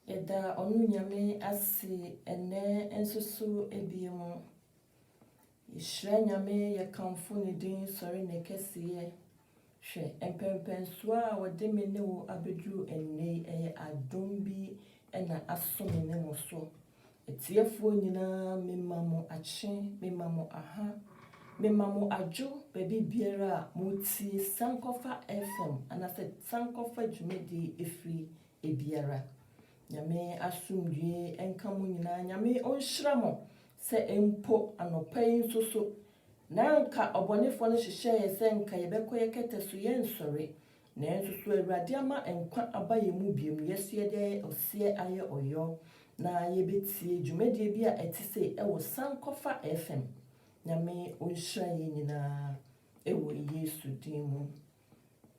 Eda onu nyame ase ene ensusu ebiemu. Ishra nyame ye kamfo ne din sori ne kesiye. Hwe empempensoa wode me ne wo abedru enne eye adom bi na asome ne mo so. Etiefo nyina memamo ache, memamo aha, memamo adwo baby biara muti Sankofa FM anase Sankofa dwumedi efri ebiara. Nyame asumdwe enka mo nyina nyame onhyira mo se empo anopa yi nsoso na nka obonefo no hyehyɛ ye se nka yebekɔ yeketeso ye nsɔre na nsoso awurade ama enkwa abaye mu biem yesie de osie aye oyo na yebetie dwumadie bi a etise ewo Sankofa FM nyame onhyira ye nyina ewo Yesu din mu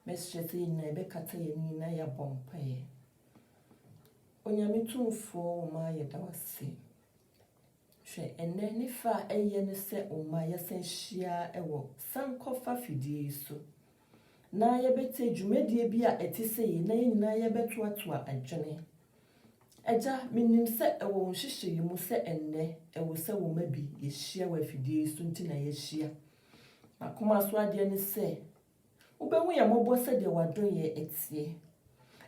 meshyese na ebekata ye nyina ya bompae Onyame tumfo ma yedawase. Hwe enne nifa eye ne se oma yesenhia ewo Sankofa fidie so. Na yebete dwumadie bi a etise yi na nyina yebetoatoa adwene. Eja minim se ewo nhyehyeye mu se enne ewo se wo mabi yehia wa fidie so nti na yehia. Akoma so ade ne se ubehu ya mobo se de wadon ye etie.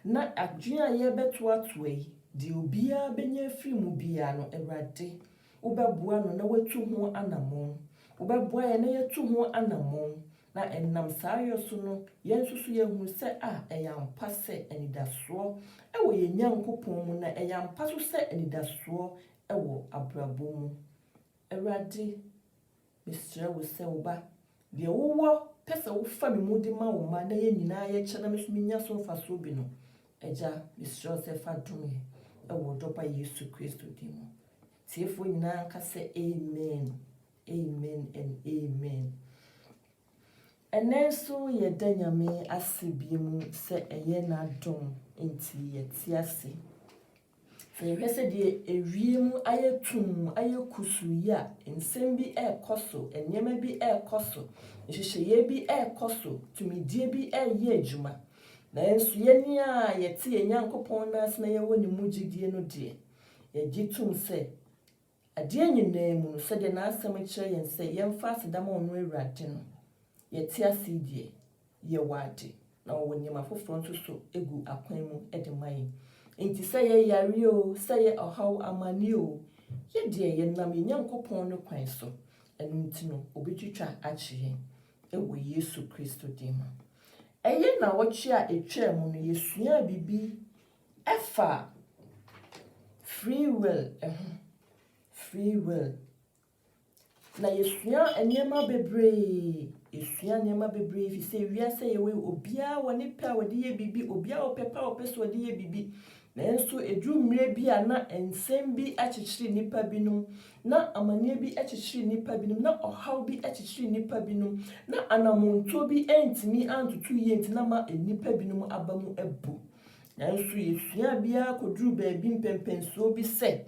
Na adwene a yebetoatoa yi di obia benya firi mu bia no Awurade ubeboa no na watu ho anamon ubeboa ye na yatu ho anamon na ennam saayo so no yensusu yehu se eyampa se enidaso ewo ye Nyankopon mu na eyampa so se enidaso ewo abrabo mu Awurade mesrɛ wo se wo ba de wowo pese wo fa me mu de ma wo ma na ye nyina ye kyena me so nya so mfa so bi no Eja mesrɛ se fa dome ewo dopa Yesu Kristo dimo tiefo nyina ka se amen amen and amen Enenso ye danyame asebiemu se eye na dom enti ye tiase fe hwese de ewiemu ayetum ayekusu ya ensem bi ekoso enyema bi ekoso hyehyeye bi ekoso tumidie bi eye adwuma na enso yeni a yete ye Nyankopon na asena ye woni mugidie no de ye gitum se ade nyina mu se de na asem kire yen se yemfa asedam onu Awurade no yete asidie ye wade na wonyema foforo nso so egu akwan mu de mai enti se ye yare o se ye ohaw amani o ye de ye nam Nyankopon no kwan so enu nti no obetwitwa akyere ewo Yesu Kristo dima eye na wochi a etwa mu no yesua bibi efa free will na yesua enyema bebre fi se wiase yewe obia woni pa wodi ye bibi obia opepa opeso wodi ye bibi na enso edwumre bi a na ensem bi achichiri nipa binum na amane bi achichiri nipa binum na ohaw bi achichiri nipa binum na anamonto bi entimi antutu ye ntina ma nipa binum abamu ebu na enso yesua bia koduru ba bi mpempenso bi se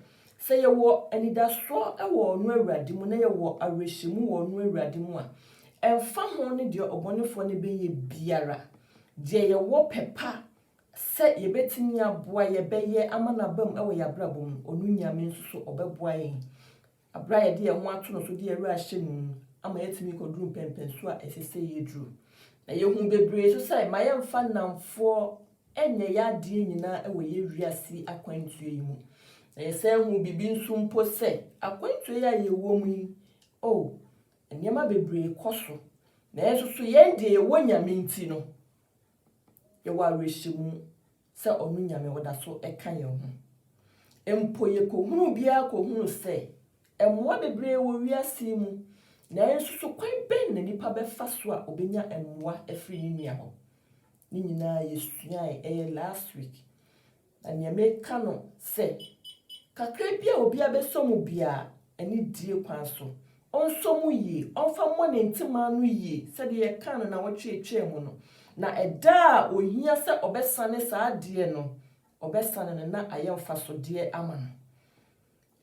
yewo enidaso ewo onu Awurade mu na yewo awrehyimu wo onu Awurade mu a emfa ho ne de obonefo ne beye biara de yewo pepa se yebetimi aboa yebeye amanabam ewo yabrabom onu nyame nso obeboa yen abra ye de ho ato no so de yeru ahye mu ama yetimi koduru mpempenso a esese yedru na yehu bebre so sai ma yemfa namfo enye ya de nyina ewo ye wiase akwantuo yi mu na yese hu bibi nso mpo se akwantuo ya yewo mu enyema bebre koso na yeso so yende yewo nyame nti no yewa rehyimu se onu nyame woda so eka ye ho empo ye kohunu bia kohunu se emwa bebre wo wiase mu na yeso so kwan ben na nipa befa so a obenya emwa afiri ni ho ni nyina yesua last week na nyame ka no se kakra bia obi abesomu bia eni die kwan so onsomu yi onfa mo ne ntima no yi se de ye kan na wotwe mu no na eda ohia se obesane saa de no obesane na ayemfa so de ama no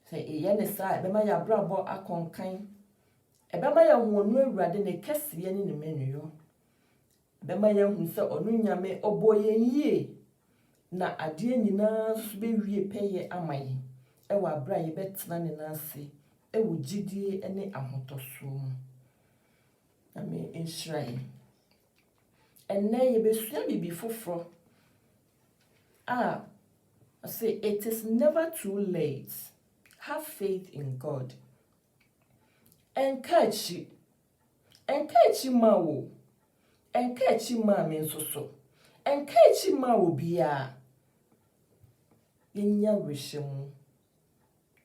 se ye ne saa be ma ya brabo akonkan ebema ya hu onu Awurade ne kesiye ne menuyo be ma ya hu se onu nyame oboye yie na adeɛ nyinaa so be wie pɛyɛ amaye ɛwɔ abra ye betena ne nase ɛwɔ gidie ne ahotoso mu na me enhrai enne ye besua bibi foforo I say it is never too late. Have faith in God. Encourage ma wo. Encourage ma me nso so. Encourage ma wo bia. Yenya wishemu.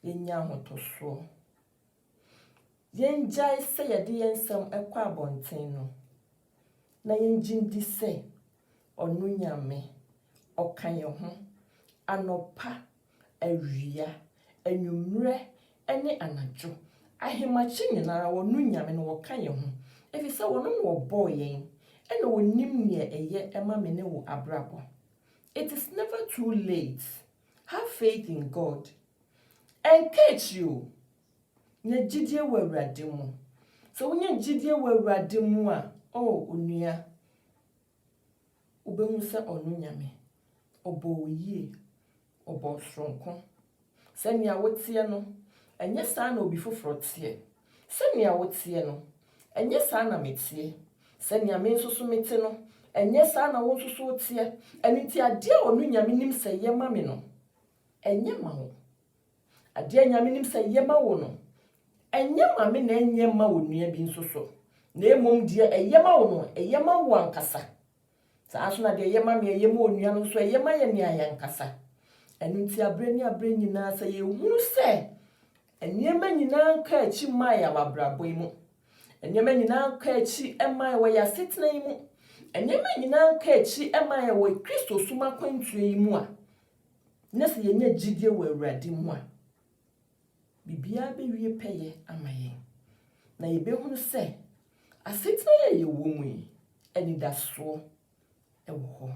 Yenya hotoso. Yenjai se yede yensem ekwa abonten no. Na yenjindi se onu nyame okan ye ho anopa awia anwumre ene anajo ahemachi nyinara wonu nyame no wokan ye ho efise wono no obo yen ene wonim ne eye ema me ne wo abrabo. It is never too late. Have faith in God. Encourage you. Nye jidie wo awurade mu. So wonye jidie wo awurade mu a onua ubehu se onu nyame obo yie obo sronko senia wotie no enye saa na obi foforo tie senia wotie no enye saa na metie senia me nso so mete no enye saa na wo nso so tie eniti ade onu nyame nim se yema me no enye ma wo ade nyame nim se yema wo no enye ma me na enye ma wo nua bi nso so na emom die eyema wo no eyema wo ankasa sa aso na de yema me eyema onua no so eyema ye ne ayankasa enunti abre nyina sa ye hunu se eniema nyina nka achi ma ya wabrabo mu eniema nyina nka achi ema ya ya setena mu eniema nyina nka achi ema ya wo Kristo suma kwantue mu a na se yenya gidie wo awurade mu a bibia be wie peye amaye na ye be hunu se asetena ye wo mu enidaso ewo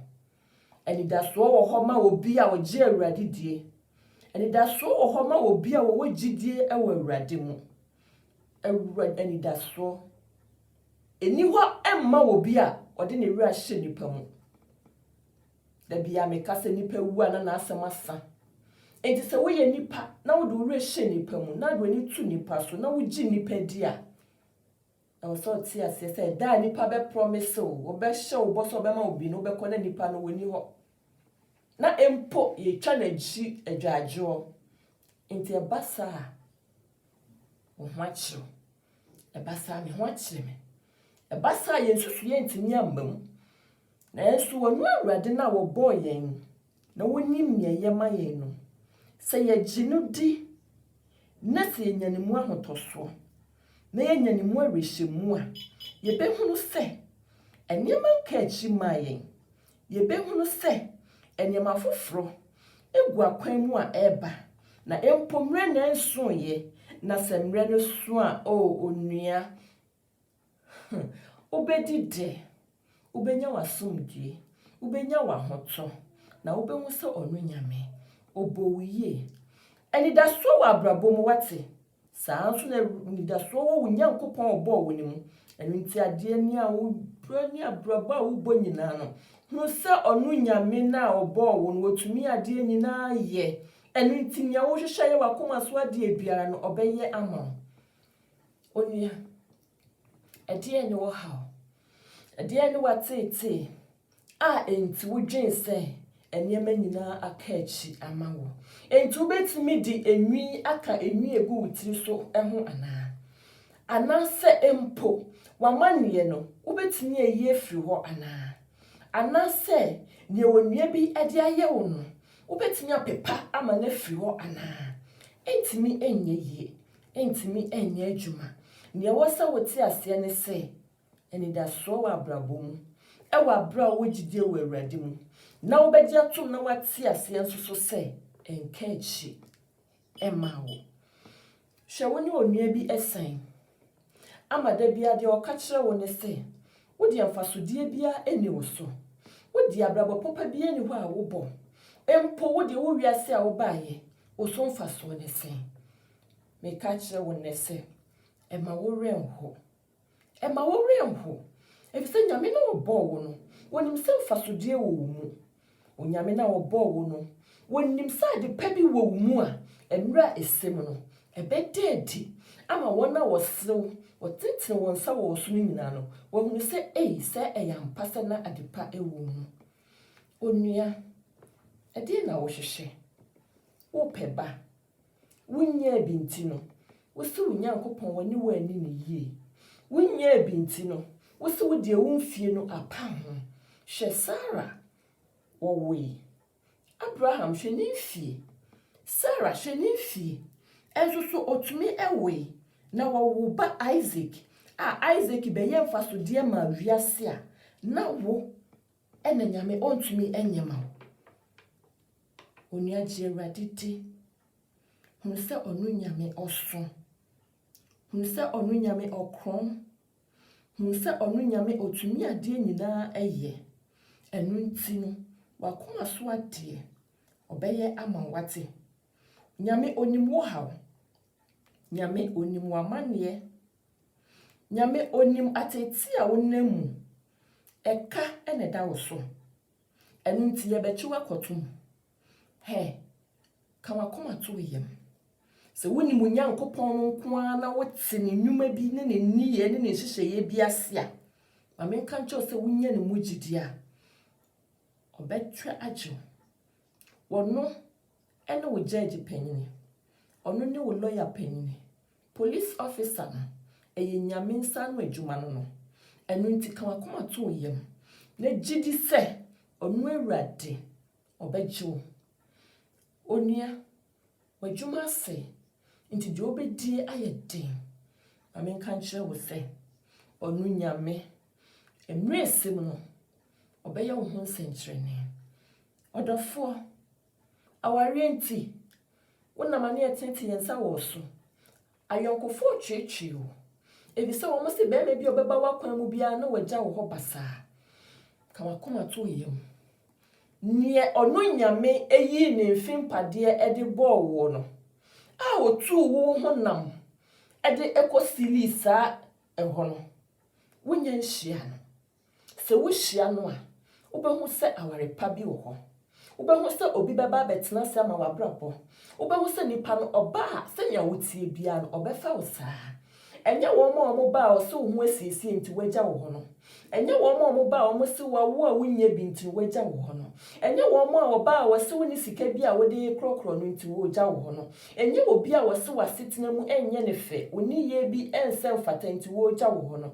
enidaso wo ho ma obi a oje awurade die enidaso wo ho ma obi a wo gidie ewo awurade mu awurade enidaso eni ho emma obi a ode ne wura hye nipa mu da bia me kase nipa wu ana na asem asa enti se wo ye nipa na wo de wura hye nipa mu na do ni tu nipa so na wo gi nipa di a so ti ase se da nipa be promise wo be hye wo boso be ma obi no be kona nipa no woni ho na empo ye twa na ji adwajo enti e basa wo ho akiro e basa me ho akire me e basa ye nsusu ye ntimi ambam na ensu wonu awurade na wo boy yen na wonim ne ye ma yen no se ye ginu di na se nyanimu ahotoso na ye nyanimu arehemu a ye be hunu se enema nka achi ma yen ye be hunu se enema foforo egu akwan mu a eba na empomre na enso ye na semre no so a onua obedide ubenya wasomdie ubenya wahoto na ubehu se onu nyame obowiye enidaso wa abrabo mu wate saa nso na enidaso wo nyankopon obo wo ni mu enunti ade ani a wo brani abrabo a wo bo nyina no hu se onu nyame na obo wo no otumi ade nyina ye enunti nya wo hwehwe ye wakoma so ade ebiara no obeye ama onua ade ani wo ha ade ani watete a enti wo dwen se eniema nyina aka achi amawo enti ubetimi di enwi aka enwi egu wutiri so eho ana se empo wamanie no ubetimi eyi afiri ho ana se ne wonua bi ade aye wo no ubetimi apepa ama na afiri ho entimi enye yie entimi enye adwuma ne wosa wote ase ne se enidaso wa abrabom ewa bra wo gidie wo awurade mu na wo bedi atom na wate ase nso se enkachi emawo hwe woni onua bi esen amada bia de okakire wo ne se wo de amfasodie bia eni wo so wo de abrabo popa bia eni ho a wo bo empo wo de wo wiase a wo baaye wo so mfaso ne se me kakire wo ne se ema wo renho efise nyame na wo bo wo no wonim se mfasodie wo mu onyame na obo wo no wonim sa de pa bi wo mu a emra esem no ebededi ama wona wosew wotetene wonsa wo so nyina no wo hunu se se eyampa se na adepa ewo mu onua ede na wo hwehwe wo peba wunya binti no wosi Onyankopon wani wani ne yie wunya binti no wosi wo de wonfie no apam ho hwe Sarah wowe Abraham hwe ne fie Sarah hwe ne fie enso so otumi ewe na wo ba Isaac Isaac be ye mfa so de ma wiase a na wo ena nyame ontumi enyema onua je radidi hunu se onu nyame oso hunu se onu nyame okron hunu se onu nyame otumi ade nyina eye enu nti no wakoma so ade obeye ama wate nyame onim wo haw nyame onim wamane nyame onim ateti a wonamu eka ene da wo so enu nti ye bechi wakotum ka wakoma to yem se wonim Onyankopon no nkoa na wote ne nnwuma bi ne ne niye ne ne hyehyeye bi ase a ma menka ncho se wonya ne mugidi a obetwa agye wono ene wo judge panyin ono ne wo lawyer panyin police officer no nyame nsa no adwuma no enu nti ka wakoma to yem na gidi se ono Awurade obegye wo onua wadwuma se nti de obedi ayeden amenka nkyere wo se onu nyame emre esim no obeye wo ho nsenkyerene odofo aware nti wona ne etenti yensa wo so ayonkofo twetwe wo ebise wo mo se be me bi obeba wakwan mu bia na wagya wo ho basa ka wakoma to yem nie onu nyame eyi ne mfimpade ede ball wo no otu wo honam ede ekosili saa eho no wonya nhia no se wo hia no a obehu se aware pa bi wo ho obehu se obi beba betena se ma wabrabo obehu se nipa no oba se nya wotie bia no obefa wo saa enye wo ma omo ba o se wo hu asiesie nti wagya wo ho no enye wo ma omo ba omo se wo a wonya bi nti wagya wo ho no enye wo ma oba wo se wo ni sika bi a wode krokro no nti wo gya wo ho no enye obi a wo se wasetena mu enye ne fe oni ye bi ensem fata nti wo gya wo ho no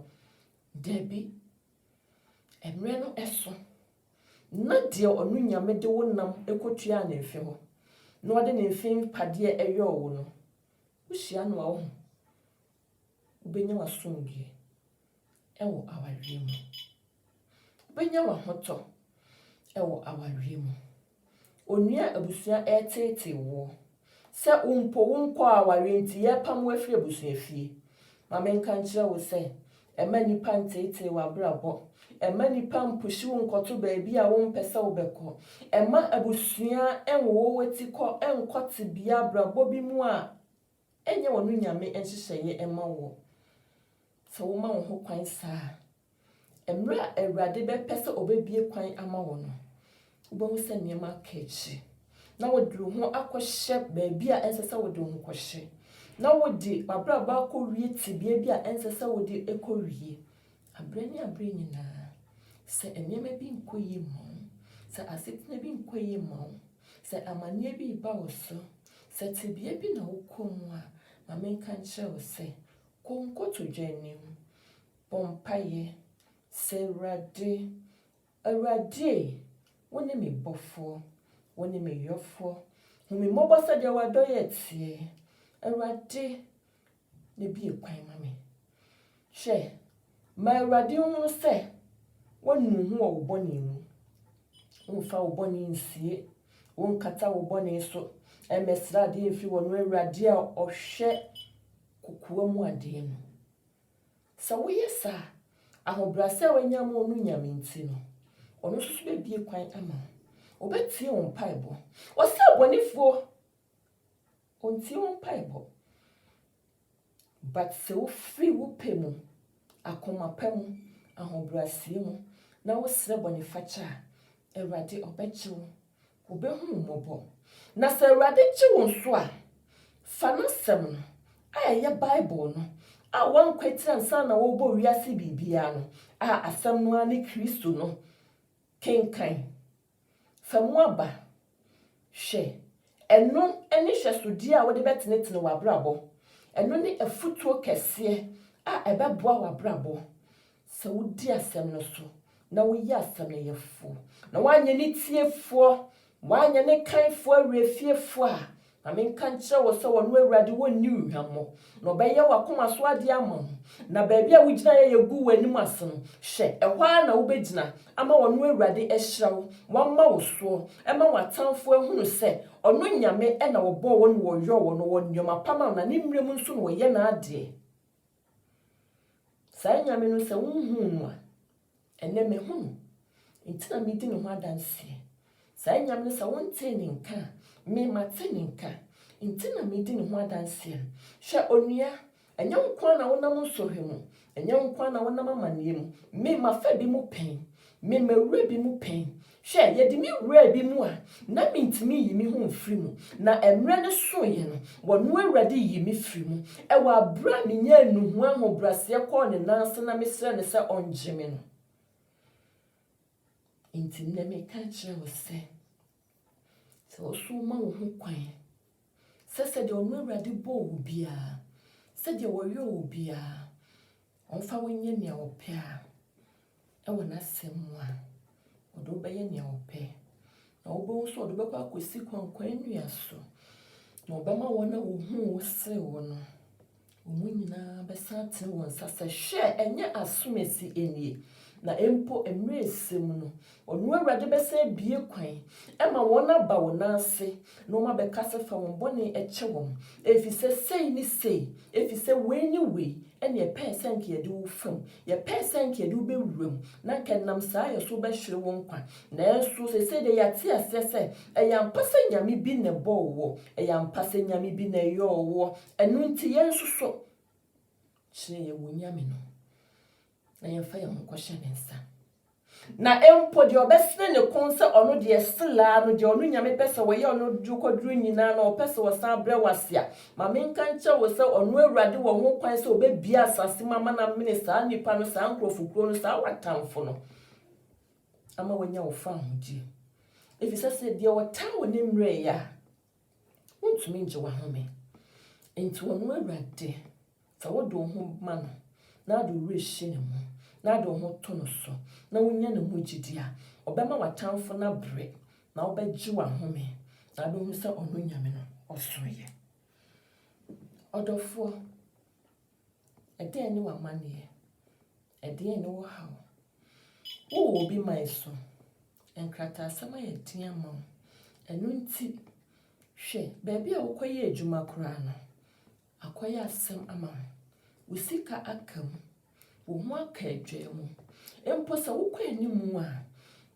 debi emre no eso na de onu nyame de wonam ekotua na efe ho na ode ne mfin pade eyo wo no wohia no a wo ubenya wasumgie ewo awarie mu ubenya wahoto ewo awarie mu onua abusua etete wo se umpo wonko awarie nti ye pam wafiri abusua fie ma menka nkyere wo se ema nipa ntete wa brabo ema nipa mpushi wonkoto baabi a wo mpese wo beko ema abusua enwo wo wati ko enkoti bia brabo bi mu a enye wonu nyame enhyehyeye ema wo so wo ma wo ho kwan saa emra Awurade be pese obebie kwan ama wo no ubomu se niema kechi na wodi ho akohye baabi a ensese wodi ho kohye na wodi babraba akowie tibia bi a ensese wodi ekowie abrani nyina se enema bi nkoyi mo se asetena bi nkoyi mo se amanie bi ba wo so se tibia bi na wokomu a ma menka nche wo se konkoto dwanim pompaye se Awurade woni me bofo woni me yofo humi mobosa de wadoye tie Awurade ne bi ekwan ma me hwe ma Awurade hu se wonu hu wo boni mu wonfa wo boni nsie wonkata wo boni so emesra de efi wonu Awurade a ohwe kokoa mu ade no sa wo yesa ahobrase wanyam onu nyame nti no ono susu be bie kwan ama obetie won paibo ose abonifo ontie won paibo but se wo free wo pemu akoma pemu ahobrase mu na wo sre bonifacha Awurade obeche wo obehu mobo na se Awurade gye wo nso a fa no sem no ye Bible no a wan kwetira nsa na wo bo wiase bibia no a asem no ani Kristo no kenkan fa mu aba hwe eno eni hwesodi a wo de betenetene wa brabo eno ni afutuo kese a ebeboa wa brabo se wo di asem no so na wo yi asem no yefo na wanye ni tiefo wanye ne kanfo arefiefo a Aminka nkyerɛ wo sɛ wɔno Awurade wonni uhwammo na ɔbɛyɛ wakoma so ade ama na baabi a wogina yɛ gu w'anim ase no hwɛ ɛhɔ na wobɛgyina ama wɔno Awurade ahyira wo wamma wo so ɛma watamfo ahunu sɛ ɔno nyame ɛna wɔbɔ wo no wɔyɔ wo no wɔnyoma pama na ne mmerɛm nso no wɔyɛ na ade saa nyame no sɛ wonhu no a ɛnɛ mehu ntina medi ne ho adanse saa nyame no sɛ wonte ne nka me mate ne nka ntina medi ne ho adanse hwɛ onua ɛnyɛ nkwa na wonam nsohwe mu ɛnyɛ nkwa na wonam amane mu me mafa bi mu pɛn me mawura bi mu pɛn hwɛ yɛde me wura bi mu a na mentimi yi me ho mfiri mu na emre ne soye no wɔno Awurade yi me firi mu ɛwɔ abra me nya nuhu ahobrase kɔ ne nanse na mesrɛ ne sɛ ɔngye me no ntinne me ka kyerɛ wo sɛ so ma wo ho kwan sɛ de ɔno Awurade bɔ wo bia sɛ de wɔyɛ wo bia ɔmfa wonyɛ nea wɔpɛ a ɛwɔ n'asɛm mu a ɔdo bɛyɛ nea wɔpɛ na wobɛwo so ɔdo bɛkɔ akɔsi kwankwan nnua so na ɔbɛma wɔn a wohu wo sere wo no ɔmu nyinaa bɛsa atene wɔn nsa sɛ hwɛ ɛnyɛ asomasi enie na empo emre esem no ɔno Awurade bɛsɛ bie kwan ɛma wɔn aba wo nanse na wɔn abɛka sɛ fa wɔn bɔne ɛkyɛ wɔn efisɛ sei ni sei efisɛ wei ni wei ɛne yɛpɛ sɛ nka yɛde wo fam yɛpɛ sɛ nka yɛde wo bɛwuram na nka nam saa yɛ so bɛhwere wɔn kwa na ɛnso sɛ de yɛate aseɛ sɛ ɛyɛ ampa sɛ nyame bi na ɛbɔ wo ɛyɛ ampa sɛ nyame bi na ɛyɛ wo ɛno nti yɛn nso so kyerɛ yɛ wo nyame no na yɛmfa yɛn ho kɔhyɛ ne nsa na empo de obesene ne kon se ono de esela no de ono nyame pese wo ye ono du koduru nyina na opese wo san bre wasia ma menka nche wo se ono Awurade wo ho kwan se obebia asase mama na minister nipa no san krofukuro no sa watamfo no ama wonya wo fa hodi efise se de wo ta wo ne mre ya untumi nje wa home enti ono Awurade sa wo do ho ma no na do reshi ne mu na do ho to no so na wonya ne mu gidia obema watamfo na bre na obegye wa home na do hu se ono nyame no osoye odofo ede ani wa mane ede ani wo hawo wo obi mai so enkrata sama ye tia ma enu nti hwe baabi a wokoye adwuma kora no akoye asem ama usika akam wo ho aka adwa mu empo se wo kwa animu a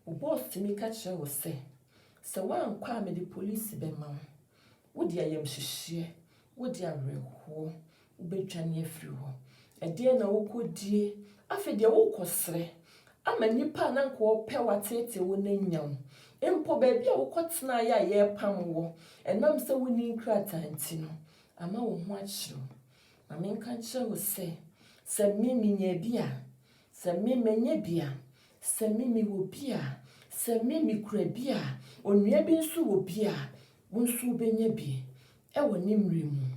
wo boss mi ka kire wo se wankwa me de police be ma wo de ayam hyehyie wo de awerɛho wo betwane afiri ho ede na wo kodie afi de wo kosre ama nipa na nko opɛ watete wo nanyam empo baabi a wo kotena ya ye pam wo enam se wo ni nkrata nti no ama wo ho akyerɛ na menka kire wo se mimi nya bia se mimi nya bia se mimi wo bia se mimi kura bia onua bi nso wo bia wo nso benya bi ɛwɔ nimre mu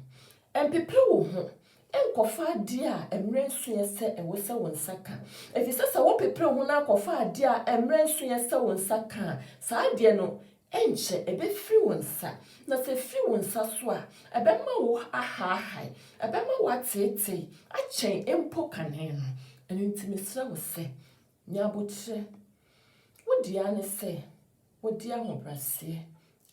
empepre wo ho enkofa ade a emre nso yɛ sɛ ɛwɔ sɛ wo nsaka efisɛ sɛ wo pepre ho na kofa ade a emre nso yɛ sɛ wo nsaka saa ade no enche ebefiri wo nsa na se firi wo nsa so a ebema wo ahahai ebema wo atete akyɛn empo kane no enu ntimisra wo se nyabotre wo dia ne se wo dia hobrase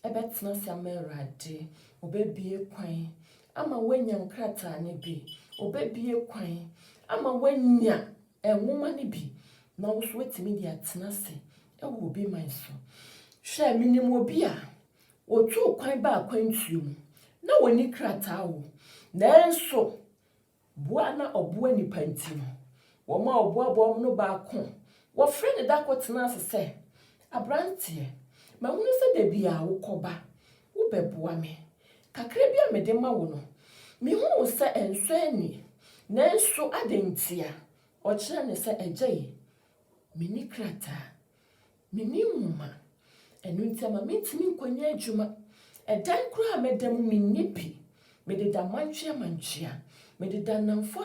ebetena se amerade obebie kwan ama wanya nkrata ne bi obebie kwan ama wanya enwoma ne bi na wo so wetimi dia tena se ewo obi man so hwɛ minim obi a otu kwan ba kwantuom na woni krata wo nanso boa na oboa nipa ntino wo ma oboa no ba ko wo frɛ ne da kotena ase sɛ abrante ma hunu se da bia wo koba wo beboa me kakra bia me de ma wo no me hu se enso ani na enso adentia o kire ne se agye me ni krata me ni muma enu ntia ma metimi nkonya adwuma edan kura medam me nipi me de da manchia me de da namfo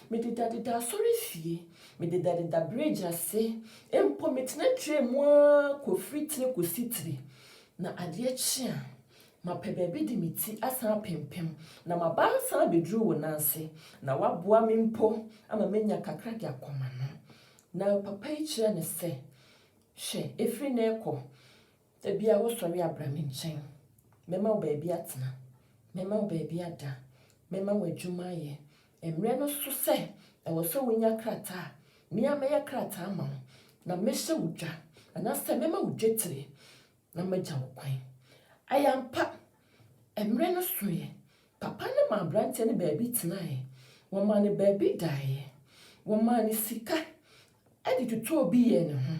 me de da sorry fie me de da bridge ase empo metena twe mu ko fritne ko sitri na ade chia ma pebebi di miti asan pempem na ma ba san bedru wo nanse na waboa me mpo ama menya kakra de akoma no na papa ichira ne se hwe efri na ekọ ebia wo sori abrami nchen mema wo baabi atena mema wo baabi ada mema wo adwuma ye emre no so se e wo so wonya krata mia meya krata ama na mehye wudwa ana se mema wo dwetire na magya wo kwan ayampa emre no so ye papa ne ma brante ne baabi tenae wo ma ne baabi dae wo ma ne sika edi tutu obi ye ne ho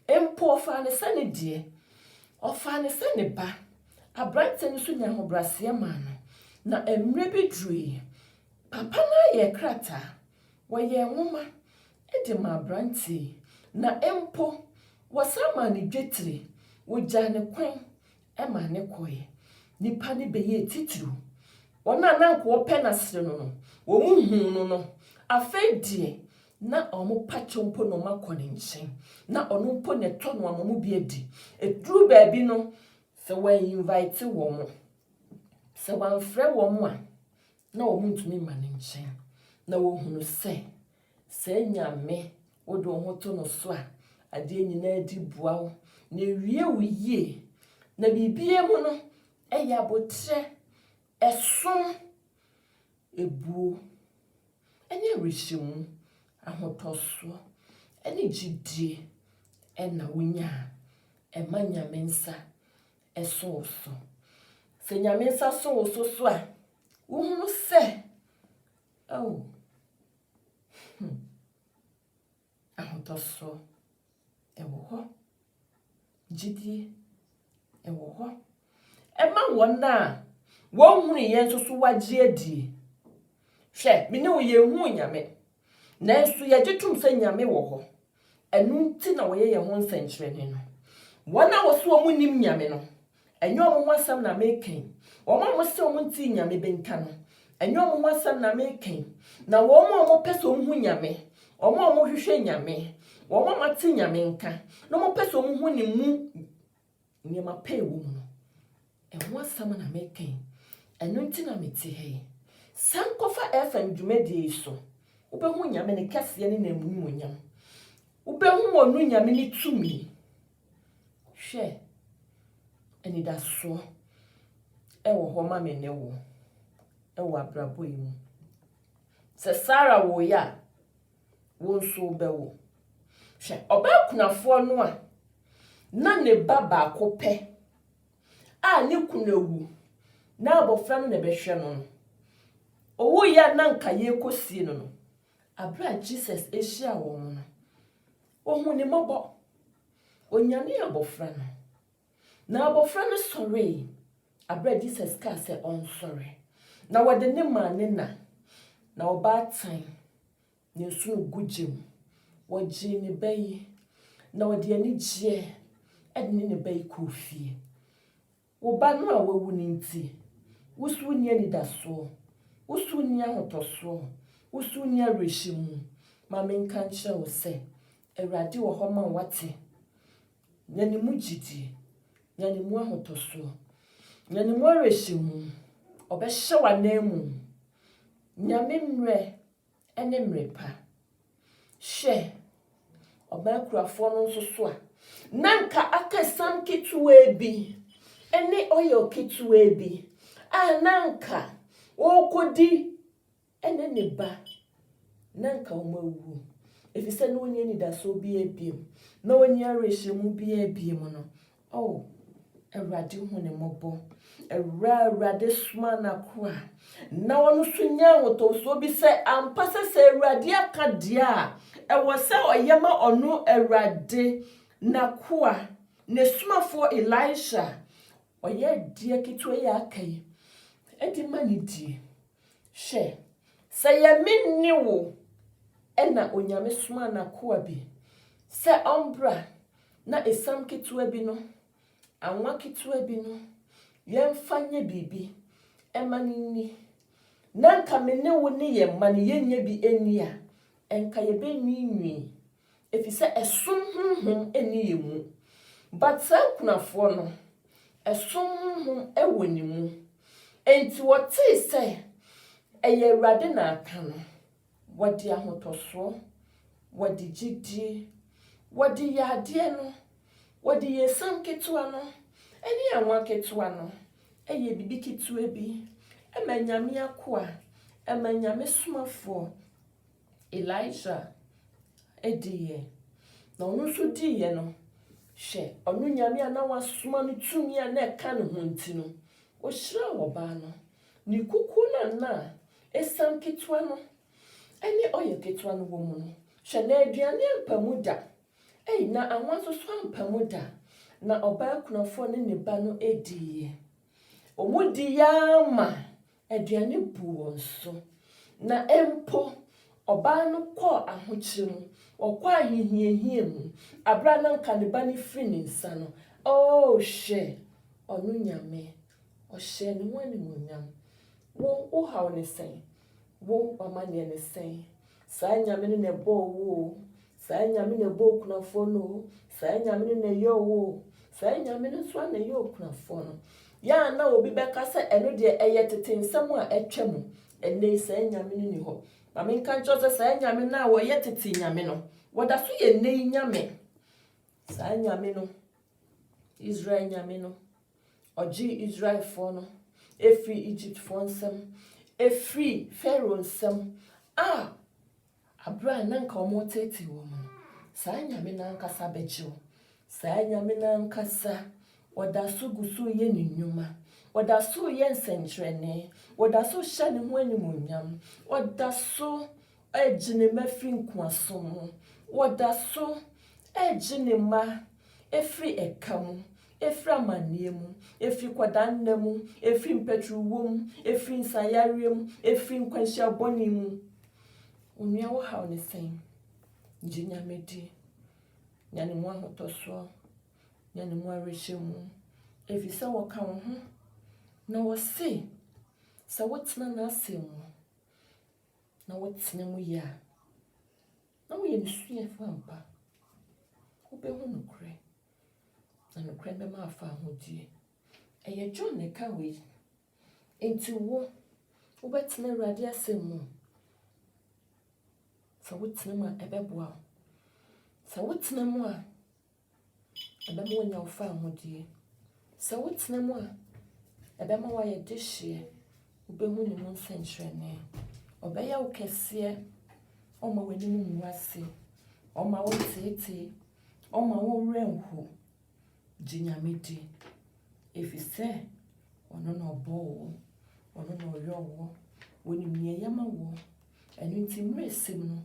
empo fa ne se ne die ofa ne se ne ba abrante ne so nya ho brase ma no na emre bi drui papa na ye krata wo ye nwoma edi ma abrante na empo wasama ne dwetire wo gya ne kwan e ma ne koye nipa ne beye titru wona nanko wo pe na sire no wo muhu no afedie na omo pacho mpo no makone nchen na ono mpo ne to no amomu bi edi edru baabi no se we invite wo mo se wan frɛ wo mo a na wo ntumi ma ne nchen na wo hunu se nyame wo do ho to no so a ade nyina di bua wo na wie wo yie na bibie mu no eya botre esom ebu enye rishimu ahotoso ene gidie ena wonya ema nyamensa eso se nyamensa so a wo hunu se ahotoso ewo ho gidie ewo ho ema wona wo hunu yen so wagye adi hwe me ne wo ye hu nyame na nso ye gitum se nyame wo ho enu ti na wo ye ho nsenkyere ne no wona wo so mu nim nyame no enyo mo wasam na meken wo mo se mo nti nyame benka no enyo mo wasam na meken na wo mo pese hu nyame wo mo hwehwe nyame wo mo mate nyame nka no mo pese hu ni mu nyema pe wo mu no enwo asam na meken enu nti na meti he sankofa FM dwumadi so ubehu nyame ne kase ne namu nyam ubehu wonu nyame ne tumi hwe eni da so ewo ho ma me ne wo ewo abrabo yi mu se Sara wo ya wo nso bewo hwe obakunafo no a na ne baba akope a ne kunawu na abofra no ne behwe no owo ya na nka ye kosie no abra Jesus ehia wo no ohun ni mobo onyane abofra no na abofra no sorry abra Jesus ka se on sorry na wode ne ma ne na oba tan ne su gugjem woje ne bayi na wode ani gye edne ne bayi kofie wo ba no a wawu ne nti wusu ni ani da so wusu ni ahotoso wusu ni areshimu ma menka nche wo se Ewurade wo ho ma wate nyane mu gidi nyane mu ahotoso nyane mu areshimu obehye wanamu nyame mre ene mrepa hye obakurafo no nso so a nanka akasam ketuwe bi ene oyo ketuwe bi nanka okodi ene ne ba nanka omawu efise no onye ni da so bi ebiem na onye arehemu bi ebiem no Ewurade hu ne mobo Ewurade suma na kwa na wonu sunya woto so bi se ampase se Ewurade aka dia ewo se oyema onu Ewurade na kwa ne sumafo Elisha oye die keto ya akai edi mani die hwe se ye menni wo ena onyame suma na koa bi se ombra na esam keto bi no anwa keto bi no yemfanye bibi emanini nanka mene wo ne ye mani yenye bi eni a enka ye be nwinwi efise esom honhom eni ye mu but kunafo no esom honhom ewo ni mu enti wote se eye Awurade na aka no wodi ahotoso wodi gidi wodi yade no wodi yesam ketua no eni anwa ketua no eye bibi ketua bi emanyame akoa emanyame sumafo Elijah ediye na onu so diye no hwe onu nyame ana wasoma no tumi a na ka no honti no o hira wo ba no ni kuku na esam ketua no eni oye ketua no wo mu no hwe na aduane ampamuda na anwa so ampamuda na oba kunafo ne ba no ediye omudi ya ma aduane bu wonso na empo oba no kọ ahokyere mu okọ ahihiahia mu abra na nka ne ba ne firi ne nsa no oh hwe onu nyame o hwe ne wani munyam wo haw ne sen wo amane ne sen sa nyame ne bo wo sa nyame ne bo kunafo no sa nyame ne yo wo sa nyame ne so na yo kunafo no ya na obi beka se eno de eye tetensem a etwam enne sa nyame ne ni ho mame kan chose sa nyame na wo ye tete nyame no woda so ye nei nyame sa nyame no Israel nyame no oji Israel fo no efri Egypt fo nsem efri Pharaoh nsem abra na nka omo tete wo mu sa nyame na nkasa bejiwo sa nyame na nkasa woda so gusu ye ni nyuma woda so ye nsentrene woda so hye ne ho animonyam woda so ejine mafri nkoasom woda so ejine ma efri ekam efri amaniemu efri kwadannemu efri mpetruwom efri nsayarem efri nkwanhia bonimu onua wo haw ne sen njinya medi nyane mo ahotoso nyane mo arehemu efisa wo ka wo ho na wo se sa wotena na asemu na wotena mu ya na wo ye nsuye fampa obehu nokre na nokre be ma afa hodie eye John ne ka we enti wo betena Awurade asemu sa wotena ma ebeboa sa wotena mu a ebema wonya wo fa hodie sa wotena mu a ebema wa ye dehye obehu ne mu nsentrene obeya wo kese oma wani mu nwase oma wo tete oma wo renhu jinyamedi efise ono no bo ono no yowo woni mie yama wo enu nti mresem no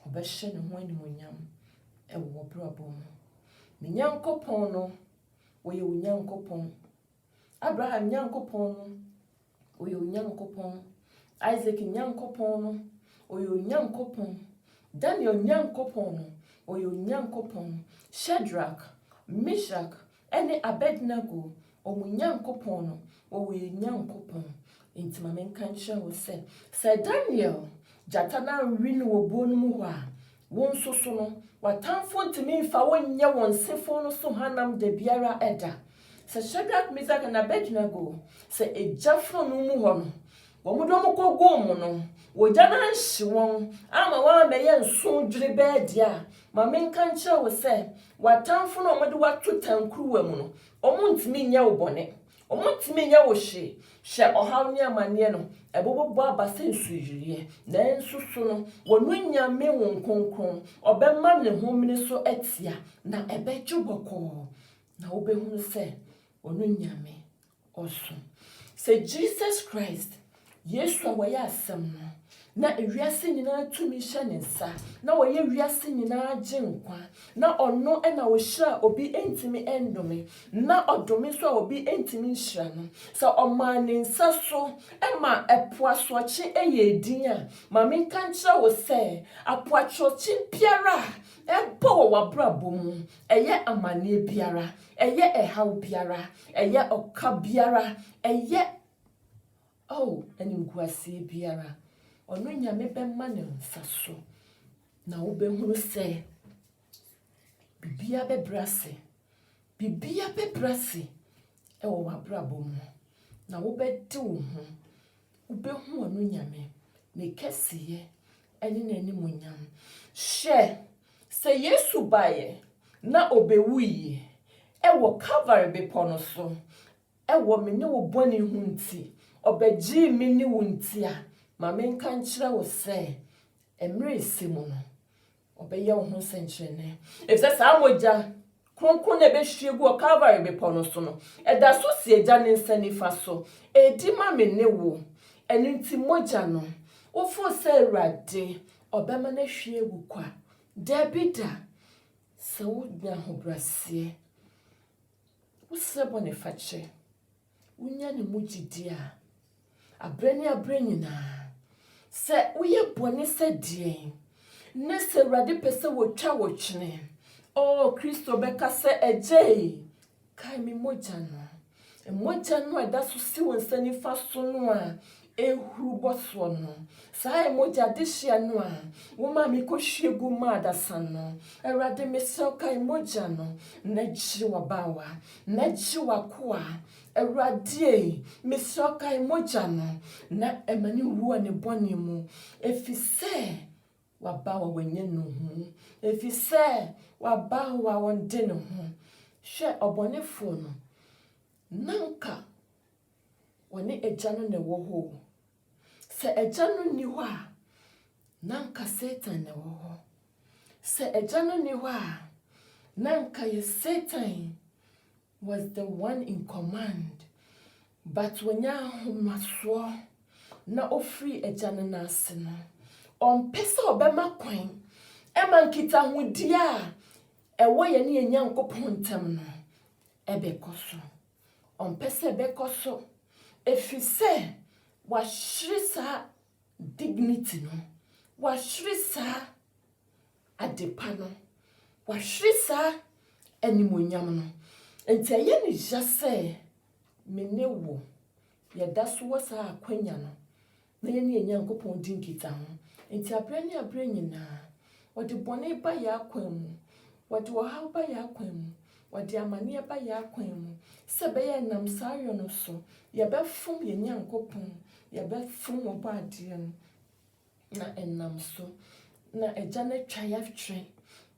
obehye ne ho animonyam ewo brabo mu minyankopon no oye unyankopon Abraham nyankopon no oye unyankopon Isaac nyankopon no oye unyankopon Daniel nyankopon no oye unyankopon Shadrach Meshach ene Abednego omunyankopon no oye nyankopon intima menkanche wo se Daniel jatana nwi wo bonu mu ho a won soso no watamfo ntimi mfa wonye won sefo no so hanam de biara eda se Shadrach Meshach and Abednego se ejafro no mu ho no womudo mkogo mu no wojana nhye won ama wa meye nso dwere beedia ma menkanche wo se watamfo no omode watu tankruwa mu no omuntimi nya wo bone omuntimi nya wo hye ohaw ni amane no ebobobo abase nsuyire na ensusu no wonu nyame won konkron obemma ne homne so etia na ebejuboko na obehu se onu nyame oso se Jesus Christ Yesu awaya asem no na ewiase nyina tumi hye ne nsa na woye wiase nyina gye nkwa na ono na wo hira obi entimi endome na odome so obi entimi hira no so omane nsa so ma epoasoche edin a ma menka nkyira wo se apoachochi biara ebo wo abrabo mu eye amane biara eye ehaw biara eye oka biara eye enimguase biara ono nyame bemma ne nsa so na wo behunu se bibia bebrase wo wabrabo mu na wo bedi wo ho wo behu ono nyame ne kesiye eni na eni munyam hye se Yesu baye na obewuye wo Calvary bepono so wo mene wo boni hunti obeji mini wunti a ma menka nkyira wo se emre esimu no obeye wo ho senkyene efse sa moja kronkron na behwie gu Calvary bepono so no eda so si eja ne nsanifa so edi ma mene wo eninti moja no wo fo se Awurade obema na hwie gu kwa debida se wo nya hobrase wo se bone fache unya ne mujidia abreni nyina se uye bone se die ne se Awurade pese wo twa wo twene Kristo beka se eje kai mi moja no eda so si won sani fa so no a ehuru boso no sai moja de hia no a wo ma mi ko hwiegu ma adasan no Awurade me se kai moja no na ji wa bawa na ji wa koa Awurade me se kai moja no na emani wu ne boni mu efise wa bawa wenye no hu efise wa bawa wonde no hu hwe obonefo no nanka woni ejano ne wo ho se ejano ni ho a nanka Satan ne wo ho se ejano ni ho a nanka ye Satan was the one in command but wonya homaso na ofri ejano na ase no pesa obema kwan ema nkita hodia ewo ye ne Nyankopon ntam no ebekoso pesa ebekoso efise wa shrisa dignity no wa shrisa adepa no wa shrisa animonyam no enti ye ne jase menewo ye daso wasa akwanya no na ye ne Nyankopon dinkita ho enti abrani nyina wode bone ba ya kwam wode wohaw ba ya kwam wode amane ba ya kwam se be ye nam sayo no so ye befum ye Nyankopon ye befum obade no na enam so na eja na twa twe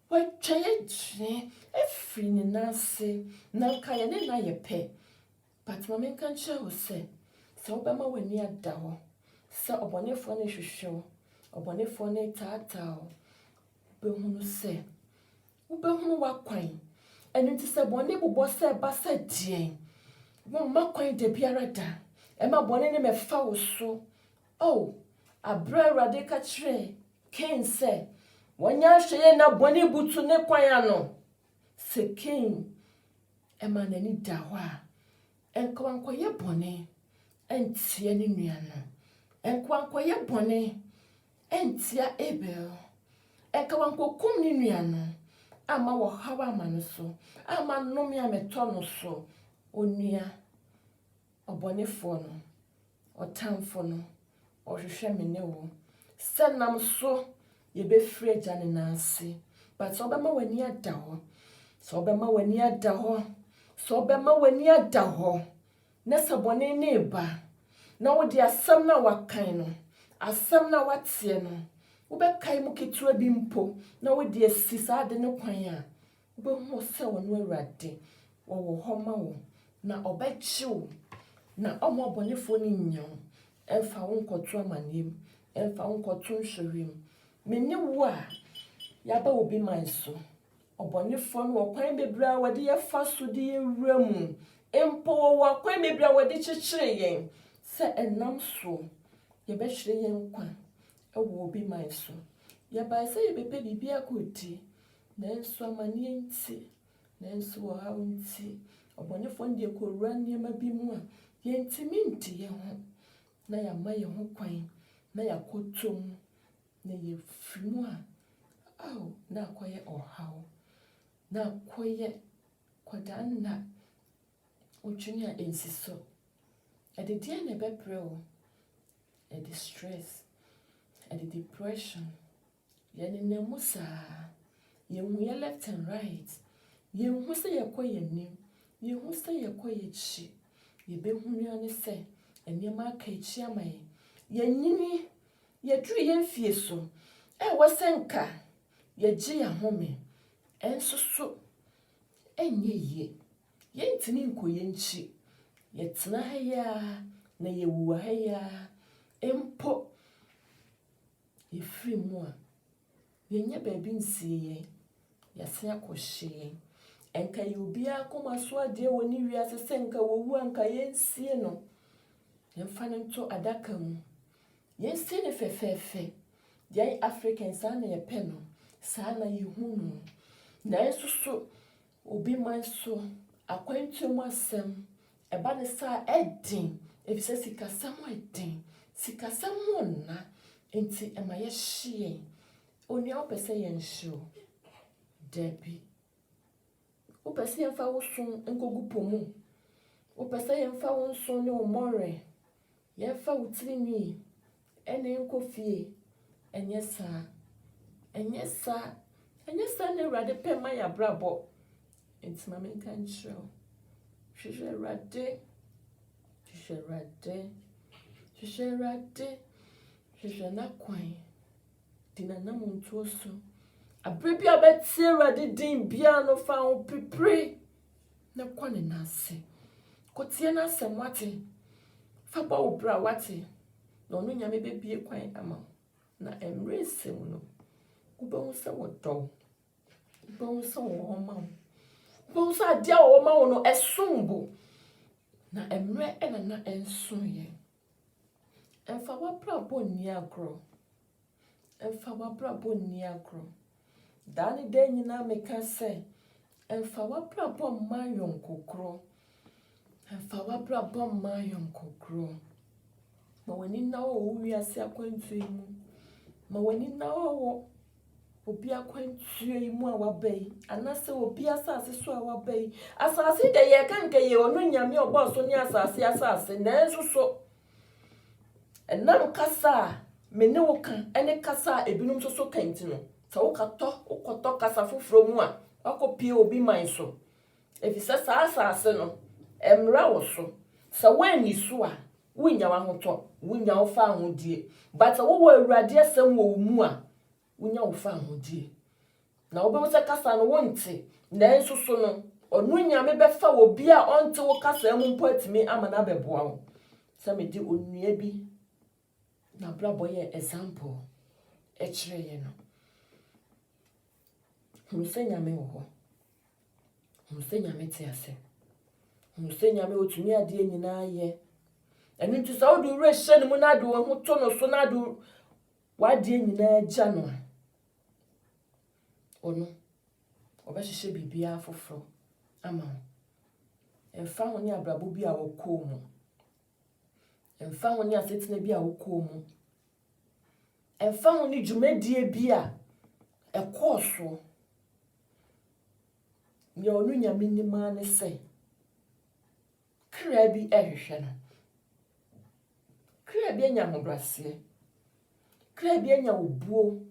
wa twa twe efri ni nase na ka ye ne na ye pe but ma men kan che ho se obema wani ada ho se obonefo na hwehwe obonefo na tata o behunu se ubehunu wakwan enunti se bone bubo se ba se die mo makwan de biara da e ma bone ne mefa wo so abra Awurade ka kire Cain se wonya hweye na bone butu ne kwan ano se Cain e ma nani da ho a enkwankoye bone entie ne nua no enkwankoye bone entia Abel enkwankokum ne nua no ama wo hawa amano so ama nomi ameto no so onua obonefo no otamfo no ohwehwe mene wo senam so ye befri agya ne nanse but obema wani ada ho so obema wani ada ho so obema wani ada ho na sabone ne ba na wo di asam na wakan no asam na watie no wo be kai mu ketua bi mpo na wo di asisa de ne kwan a wo be hu se wo no Awurade wo ho ma wo na obechiw na omobonefo ni nyam emfa wo nkoto amanem emfa wo nkoto nhwehwem menni wo a ya ba obi manso obonefo no kwan bebra wode ye fa so de ewramu empo wo kwan bebra wode chichire yen se enam so ye be hwere yen kwan ewo obi man so ya ba se ye bepe bibia kodi nanso amane nti nanso wo ha nti obonefo ndie kowura niema bi mu a yentimi nti ye ho na ya ma ye ho kwan na ya kotom na ye frimu a na akoye ohaw na akoye kwadanna otwini a ensiso ade dia na bepre o ade stress ade depression yani namusa ye hu left and right ye hu se ye koye nim ye hu se ye koye chi ye be hu ne se enema aka chi amaye ye nyini ye dru ye mfie so wasenka ye gi ya home ensusu enye ye ntini nkoye nchi ye tena ha ya na ye wuwa ha ya empo ye free mu a ye nya ba bi nsie ye se akohye enka ye obi akoma so ade woni wiase senka wowu anka ye nsie no ye mfa no to adaka mu ye nsie ne fefefe ye Africans ana ye pe no saa na ye hu no na ensusu obi man so akwantu mu asem eba ne saa edin efise sikasam edin sikasam na enti ema ye hye oni opese ye nhyo debi opese ye mfa wosun enkogu pomu opese ye mfa wonsun ne omore ye mfa wutirinwi ene nkofie enyesa ne rade pe ma ya brabo enti ma menka nchro hwehwe rade na kwan dina na muntu oso abrebi abetie rade din bia no fa ho pipre na kwane na ase kotie na semwate fa ba obra wate na onu nyame bebie kwan ama na emresem no kubahu se wodo kubahu se wo ma kubahu se adia wo ma wo no esumbu na emre na ensuye emfa wapra bonni agro dani de nyina meka se emfa wapra bom mayon kokro ma wani na wo wiase akwantu mu ma wani na wo obi akwantu mu a wabai anase obi asase so a wabai asase de ye kanka ye onu nyame obo so ni asase na enso so enam kasa mene wo kan ene kasa ebinum so kanti no sa wo ukoto kasa foforo mu a akopie obi man so efisa sa asase no emra wo so sa wani so a wunya wa hoto wunya wo fa ahodie but wo awurade asem wo mu a wunya wo fa ahodie na wo be se kasa no wonte na enso so no onu nyame be fa wo bi a onte wo kasa mu mpatimi amana beboa wo sa me di onua bi na brabo ye example kire ye no hunu nyame wo ho hunu nyame te ase hunu nyame otumi ade nyina ye enu nti sa odu re hye ne mu na ade wo ho to no so na ade wade nyina agya no onu obehye bibia foforo ama emfa ho ni abrabo bi a wokọ mu emfa ho ni asetena bi a wokọ mu emfa ho ni dwumadie bi a ekọọso ni onu nyame ni ma ne se kra bi ehwehwe no kra bi anya hobrase kra bi anya obuo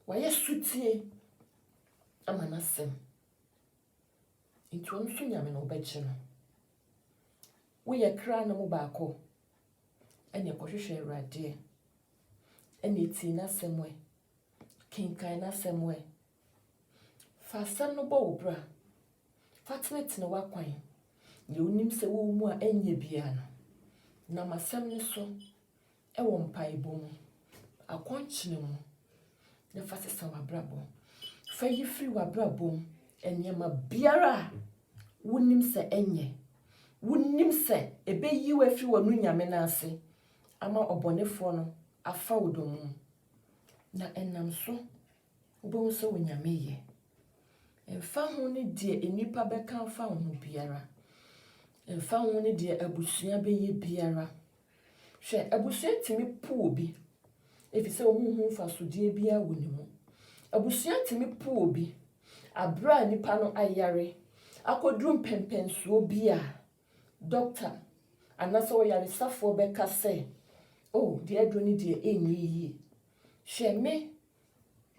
wa yesutie ama nasem nti onso nyame no obekye no wo ye kra na mo baako ene kohwehwe awurade ene ti na semwe kinkai na semwe fa sam no bo obra fatnet ne wakwan ye onim se wo mu a enye bia no na masem ne so wo mpaibom akonkyene mu na fa sesa wabrabo fa yifri wabrabom enyema biara wonim se enye wonim se ebeyi wafri wonu nyame na ase ama obonefo no afa wodomu na enam so obo so wonyame ye emfa ho ne de enipa beka fa ho biara emfa ho ne de abusua beye biara hwe abusua timi pu obi efise omuhu fa so de bia wonimu abusua timi pu obi abra nipa no ayare akodrum pempensuo bia doctor anasa wo yare safo beka se oh de adoni de enyi yi hwe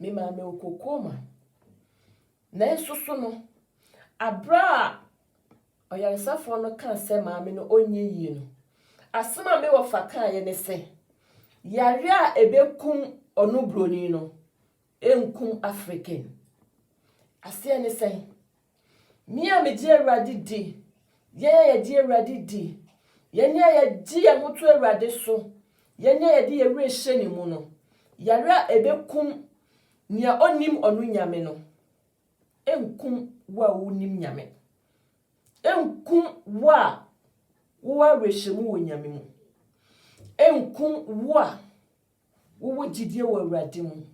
me maame okokoma na ensoso no abra oyare safo no kan se maame no onye yi no asema me wo faka ye ne se yare a ebekum onu broni no enkum African ase ne se mi a me di Awurade di ye di Awurade di ye ne ye di ye hoto Awurade so ye ne ye di ye rehye ni mu no yare a ebekum nia onim onu nyame no enkum wa wonim nyame enkum wa wo rehye mu wo nyame mu enkum wa wo gidie wo Awurade mu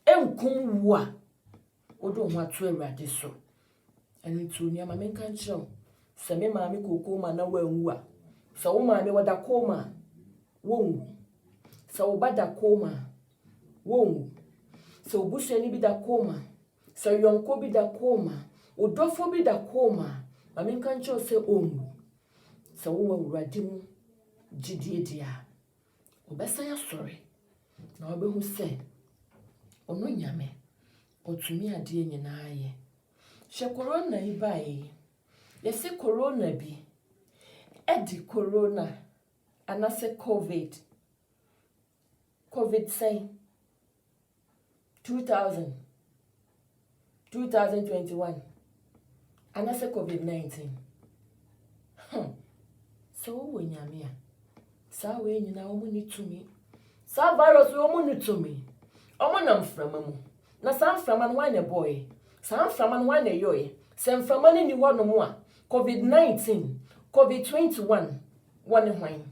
enkum wa odo ho ato Awurade so eni tu ni ama menka nkyerɛw se me maame kokoma na wanwu a se wo maame wada koma wonwu se wo bada koma wonwu se obusuani bi da koma se yonko bi da koma odofo bi da koma ma menka nkyerɛw se onwu se wo Awurade mu gidie dia obesan asore na obehu se ono nyame otumi ade nyina ye hwe corona ibae yesi corona bi edi corona anase covid say 2021 anase covid-19 so wo nyame a sa we nyina wo ni tumi sa virus wo ni tumi omo na mframa mu na sa mframa no wane boy sa mframa no wane yoye se mframa ni ho no mu a covid-19 covid-21 wane hwan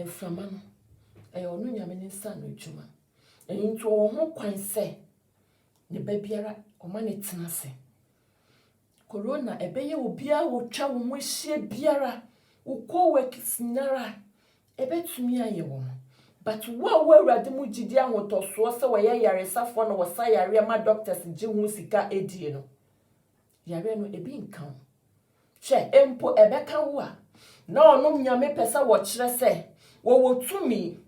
mframa no onu nyame ni nsa no djuma entu wo ho kwan se ne ba biara o ma ne tena se corona ebeye obia wo twa wo ho hie biara wo ko wekisinara ebetumi aye wo but wo Awurade mu gidi ahotoso se wo ye yare safo no wo sa yare ma doctors gi hu sika edie no yare no ebi nkan hwe empo ebeka wo a na onu nyame pesa wo kire se wo wotumi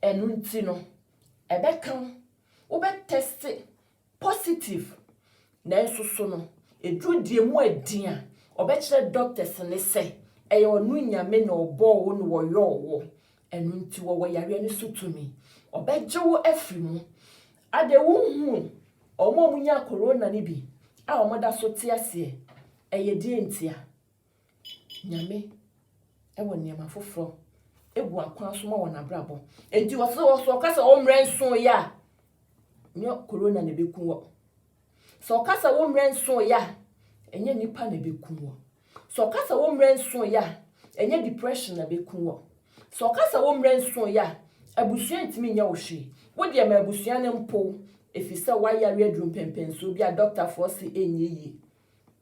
enu nti no ebeka wo be test positive na ensoso no edu die mu adin a obekire doctors ne se eye onu nyame na obo wo no wo yo wo enu nti wo yare ne sutumi obeje wo afrimu ade wo hu omo munya corona ni bi a omoda so te ase eye die ntia nyame ewo niam foforo egu akwan so ma wona brabo enti wo so kasa wo mrenso ya nyo corona ne beku wo so kasa wo mrenso ya enye nipa ne beku wo so kasa wo mrenso ya enye depression na beku wo so kasa wo mrenso ya abusua ntimi nya wo hwe wo de ma abusua ne mpo efisa wa yare adrum pempenso bi a doctor for se enye yi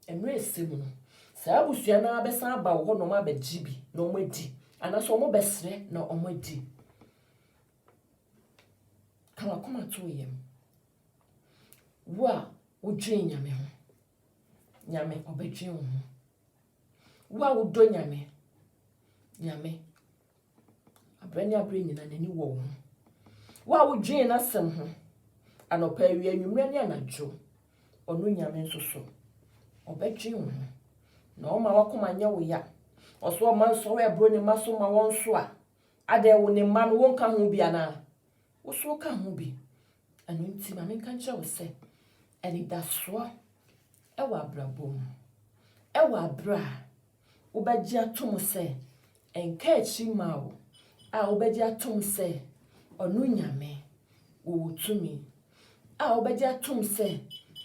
emre esimu no sa abusua na abesa aba wo no ma bagibi na o madi anaso o mo besre na o madi kama kuma to yem wa wo dwen nyame ho nyame obedwen wo ho wa wo do nyame nyame abrani nyina nani wo ho wa wo dwen na sem ho anopa wi anwumre ne anadwo onu nyame nsoso obedwen wo ho na o ma wakoma nya wo ya oso o man so we bro ne maso ma won so a ade wo ne ma no won ka ho bia na wo so ka ho bi anu nti ma me kan kire wo se eni da so e wa brabom e wa bra wo baji atom se enka echi ma wo a wo baji atom se onu nyame wo tumi a wo baji atom se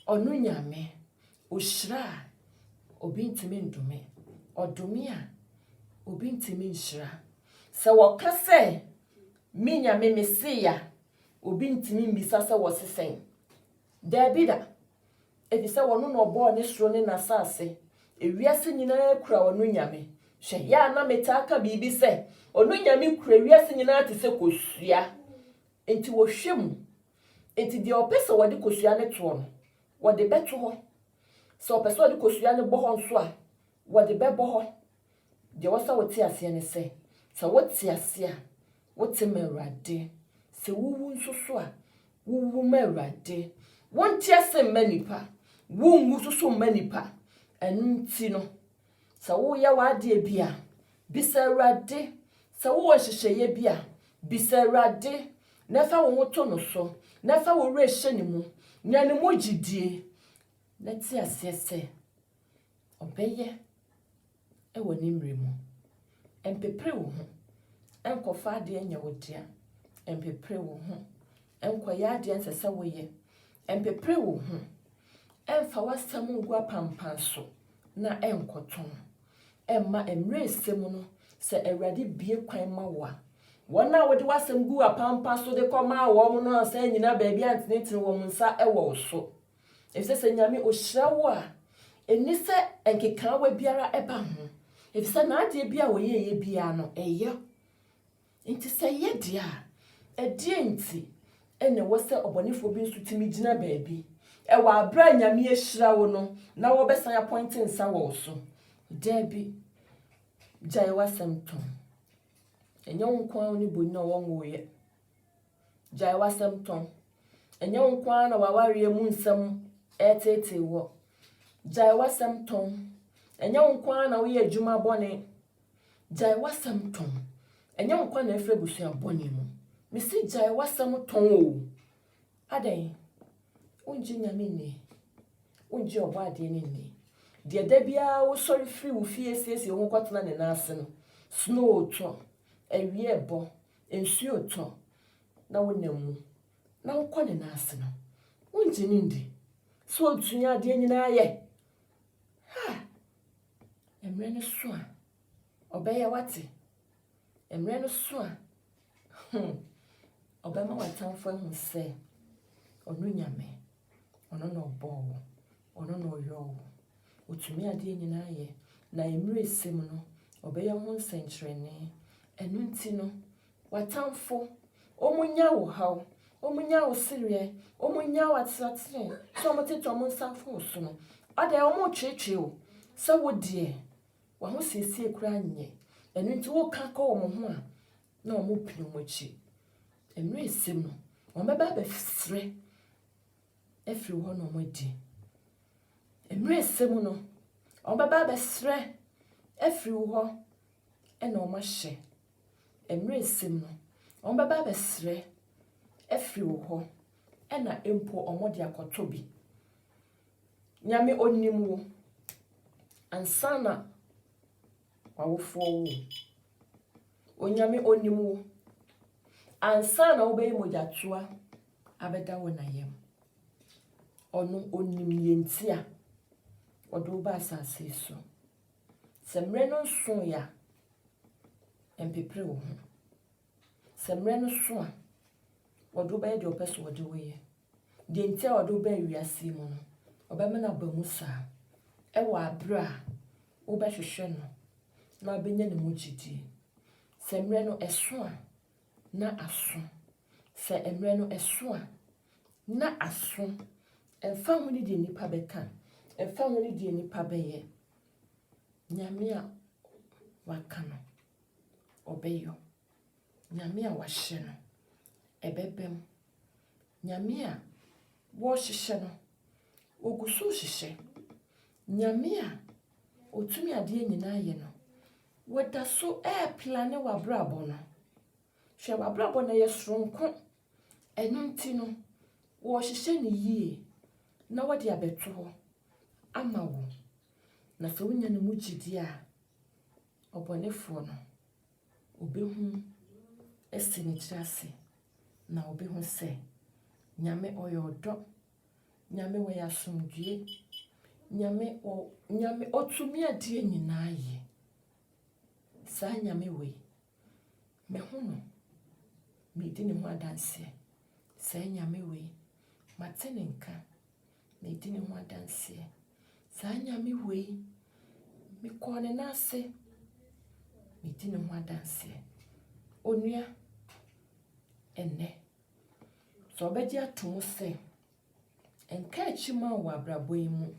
onu nyame o shira obi ntimi ndume odumi a obi ntimi nshira se wo ka se mi nyame mesia obi ntimi mbisa se wo sesen dabi da ebi se wono no bo ne soro ne nasase ewiase nyina kura wono nyame hwe ya na metaka bibi se ono nyame kura ewiase nyina te se kosua enti wo hwem enti de opese wode kosua ne to no wode beto ho se opese wode kosua ne bo ho nso a wode bebo ho de wosa wote ase ne se wote ase a wote mawrade se wuwu nso so a wuwu mawrade wonte ase manipa wungu so so manipa enunti no se wo ya wade bia bisa awrade se wo hyehyeye bia bisa awrade na fa wo to no so na fa wo rehye ne mu nya ne mo gidie na ti ase se obeye ewo ni mremu empepre wo ho enkofa ade anya wo dia empepre wo ho enkoya ade nsese wo ye empepre wo ho emfa wasam ngu apampanso na enkoton emma emre esem no se awrade bie kwan ma wo a wona wode wasam gu apampanso de koma wo mo no se nyina baabi antenetene wo nsa ewo so efese nyame ohira wo a eni se enkeka wa biara eba ho efese na ade bia wo ye bia no eye nti se ye dia edi enti ene wo se obonefo bi nso timi gina baabi ewa abra nyame ehira wo no na wo besan appoint nsa wo so dabi jai wasam ton enye wonkwan ni bonna wonwo ye jai wasam ton enye wonkwan na waware mu nsam etete wo jai wasam ton enye wonkwan na wo ye adwuma bone jai wasam ton enye wonkwan na efre busua bone mu misi jai wasam ton o adan unji nyame ni unji obo ade ni ni de dabia wo sori free wo fie siesie wo kwatena ne nase no snow to ewie bo ensuo to na wonamu na wokọ ne nase no unji ni ndi so otunya ade nyina ye ha emre ne so a obeye wate emre ne so a obema watamfo hu se onu nyame ono no bowo ono no yo otumi ade nyina ye na emre sem no obeye ho nsenkyerene enu nti no watamfo omunya wo haw omunya wo sire omunya watsatire so moteto mo nsafo so no ade omo twetwe o se wo die wa ho siesie kura nye enu nti wo ka ko wo ho a na omo pinu mochi emre sem no omeba be fsre efri ho no mo di emre sem no omeba be sre efri ho ena o ma hye emre sem no omeba be sre efri ho ena empo omode akoto bi nyame onnim wo ansana wawofo wo onyame onnim wo ansana wo be mojatoa abeda wo na yem onu onnim yentia odo ba asase so semre no so ya empepre wo ho semre no so a odo ba de opeso odo wo ye de ntia odo ba wiase mu no obemena bamu sa ewa abra wo ba hwehwe no na benya ne mu gidi semre no eso a na aso se emre no eso a na aso emfa hu ni de nipa beka emfa hu ni de nipa beye nyame a waka no obeyo nyame a wahye no ebebem nyame a wo hyehyɛ no ogusu hyehyɛ nyame a otumi ade nyina ye no woda so plane wa brabo no hwe wa brabo na ye soronko enu nti no wo hyehyɛ ne yie na wode abeto ho ama wo na so wonya ne mu gidi a obonefo no obehu esini kyase na obehu se nyame oyodo nyame wo yasomdue nyame otumi ade nyina ye sa nyame we me hu no me di ne ho adanse Say nyame we matenenka me dini ho adanse say nyame we me kone na ase me dini ho adanse onua enne so obedi atomo se enka achima wo abrabo yimu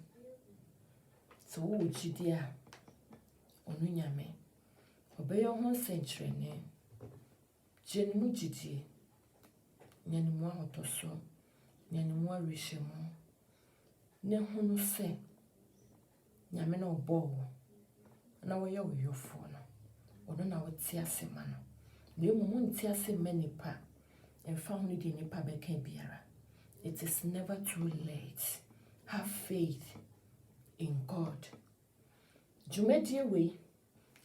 so wo gidi a onu nyame obeyo ho sentrene jenu gidi nyani mo ahotoso nyani mo arishemu ne hunu se nyame na obo na wo ye oyofo no ono na woti ase ma no na emu nti ase manipa emfa hunu di nipa beka biara. It is never too late. Have faith in God. Jumedie we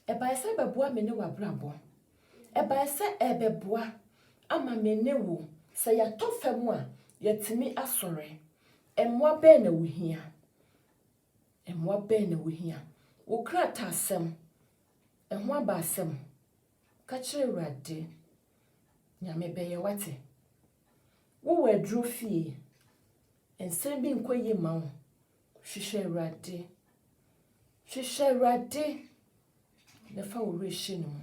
eba ese beboa me ne wabrabo eba ese ebeboa ama me ne wo se ya to fam a yetimi asore emwa be na wohia wo krata asem eho aba asem ka kire wrade nyame be ye wate wo wadru fie ensem bi nkoye ma wo hwehwe wrade na fa wo rehye no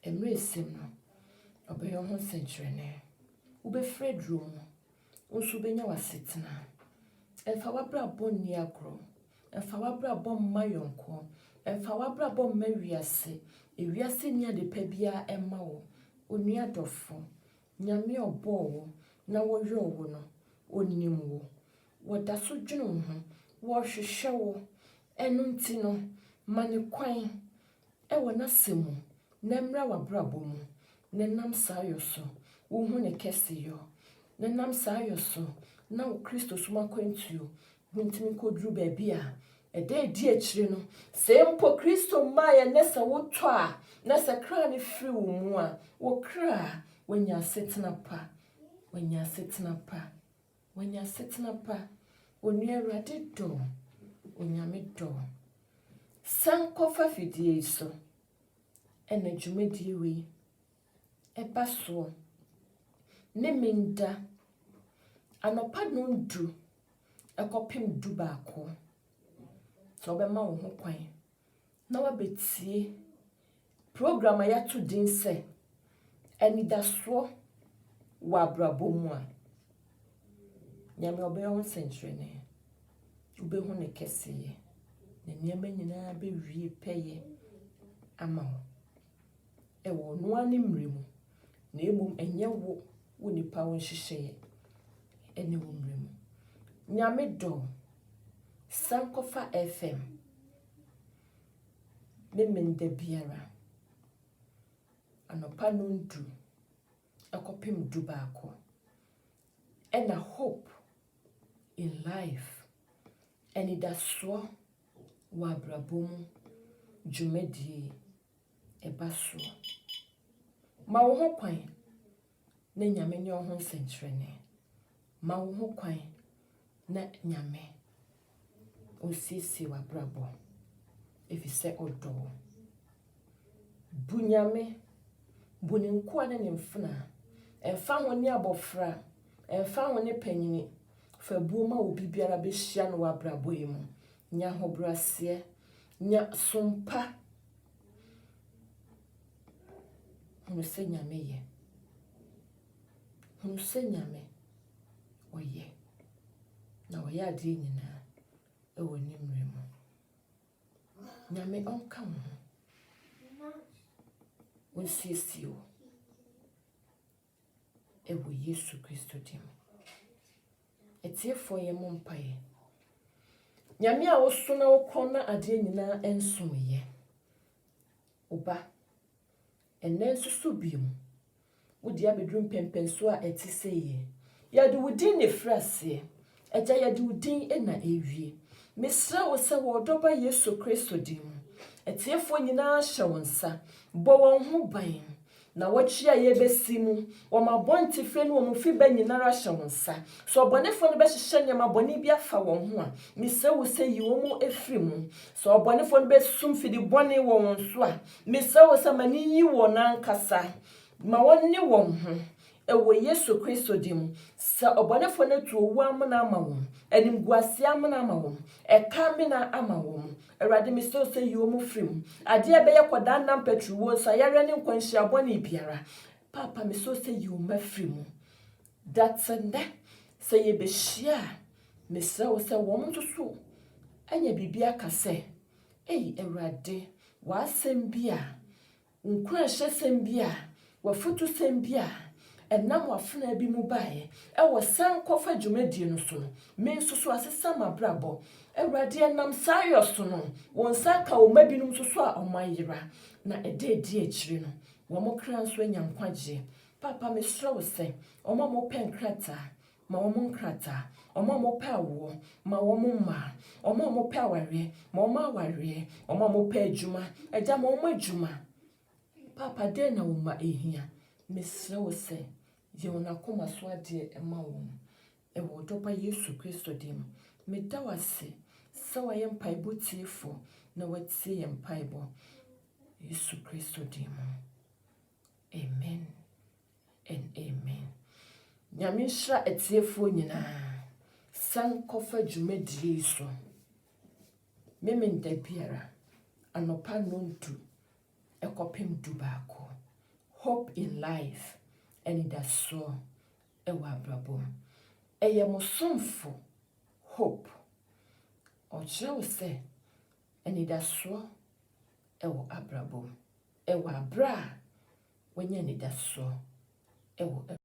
emre sem no obeyo ho sentrene wo be fredru mo unsu benya wasetena emfa wabra bonni agro emfa wabra bom mayonko emfa wabra bom mawiase ewiase nia de pa bia emma wo onua dofo nyame obo wo na wo hwe wo no onim wo woda so dwene ho wo hwehwe wo enu nti no mane kwan ewo na semu na mra wabrabo mu ne nam sayo so wo hu ne kesiyo ne nam sayo so na wo Kristo suma kwantuo huntimi kodru ba bia ede di akire no se mpo Kristo maye nesa wo to a na se kra ne firi wo mu a wo kra wanya setena pa onu Awurade do onyame do sankofa fidie so ena dwumedie we eba so ne minda anopa no ndu ekopim du baako so be ma wo ho kwan na wabetie program ya to din se enidaso wa brabo mu a nyame obeyo ho sentrene ube hu ne keseye na nyame nyina be wie peye ama wo ewo no ani mremu na emum enye wo nipa won hyehyeye ene wo mremu nyame do sankofa FM memende biara anopa no ndu akopim du baako and a hope in life and it does so wabrabom jumedie ebaso ma wo ho kwan na nyame nye ho sentrene ma wo ho kwan na nyame osisi wabrabo efise odo bunyame buninko na ne mfuna emfa ho ne abofra emfa ho ne panyini fa buoma obi biara be hia no wabrabo yemu nya hobrase nya sompa hunu se nyame oye na oye ade nyina ewo nimremu nyame onka ho unsisio ewo Yesu Kristo dim etiefo ye mompaye nyame a woso na wokona ade nyina ensoye oba enen susu biem wodi abedrum pempenso a etiseye yade wudin ne frase eja yade wudin na ewie mesra wo se wo doba Yesu Kristo dim etiefo nyina hye wonsa bo won ho ban na wochi aye besimu wo mabonti fre no wo mfi ba nyinara hye wonsa so obonefo no be hye nyama boni bia fa won ho a mesra wo se yi wo mu efrimu so obonefo no be sum fidi boni wo won so a mesra wo se mani yi wo na nkasa ma wonni won ho ewo Yesu Kristo dim sa obonefo na tu owu amana ama wo animguase amana ama wo eka mina ama wo Awurade me so say you mu frim ade e be ye koda nam petru wo so yare ne nkwanhia bone biara papa me so say you mafrim that's nde say ye be hia me so say wo mu so anya bibia ka say Awurade wa asem bia nkura hye sem bia wa futu sem bia enam wafuna bi mu bae wo san kofa dwumadie no so me nso so asesa mabrabo Awurade enam sayo so no won saka o mabinum so so a omayira na ededi akiri no wo mo kra nso anya nkwaje papa me sro se omo mo penkrata ma wo mo nkrata omo mo pa wo ma wo mo ma omo mo pa aware ma wo ma aware omo mo pa adwuma agya ma wo ma adwuma papa de na wo ma ehia me sro se je ona koma so ade ema wo wo dopa Yesu Kristo dim me dawase sawa ye mpaibo tiefo na watie ye mpaibo Yesu Kristo dim amen and amen nyame hra etiefo nyina san kofa dwumadie so memenda biara anopa nontu ekopem dubako hope in life and that so ewa brabo eye musomfo hope ojewo se and that so ewo abrabo ewa bra wenye ni that so ewo